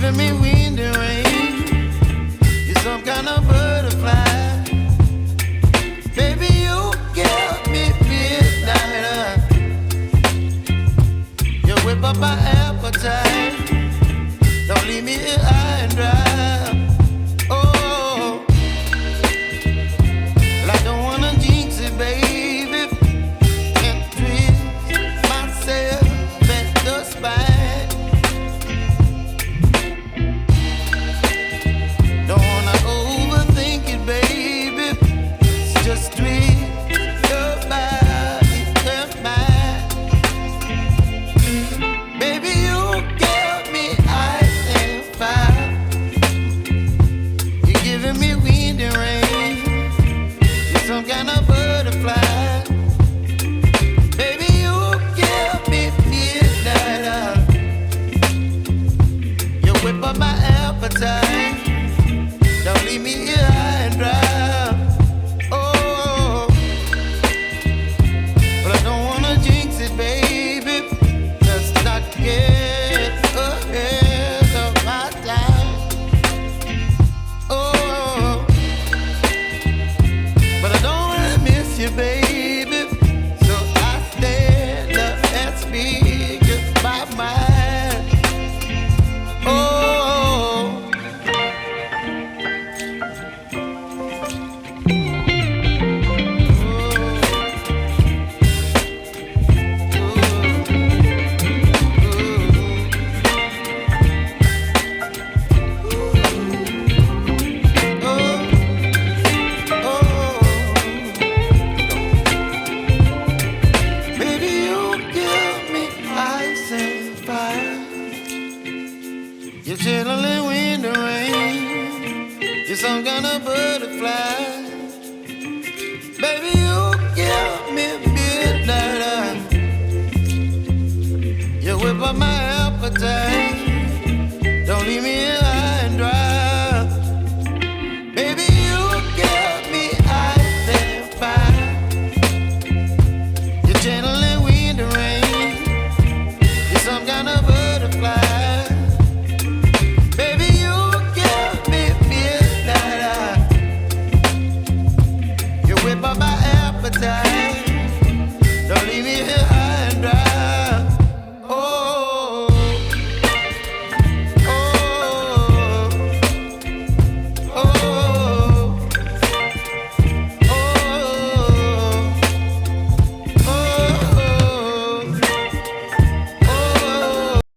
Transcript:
giving me wind and rain. You're some kind of butterfly. Baby, you give me midnight. You whip up my appetite. Don't leave me here high and dry. Oh, well, I don't wanna jinx it, baby, and twist myself at the spine. Don't wanna overthink it, baby. It's just twist your body and mine. Baby, you give me ice and fire. You're giving me wind and rain. You're some kind of butterfly. Baby, you give me midnight. You whip up my appetite. Don't leave me here high and dry. Oh, but I don't wanna jinx it, baby. Let's not get ahead of my time. Oh, but I don't wanna miss you, baby. So I stand up and speak my mind. Oh. Baby, you give me ice and fire. You're chilling wind and rain. You're some kind of butterfly. Baby, you give me midnight. You whip up my appetite. Don't leave me here high and dry. Baby, you give me ice and fire. You're channeling wind and rain. You're some kind of butterfly. Baby, you give me midnight. You whip up my appetite.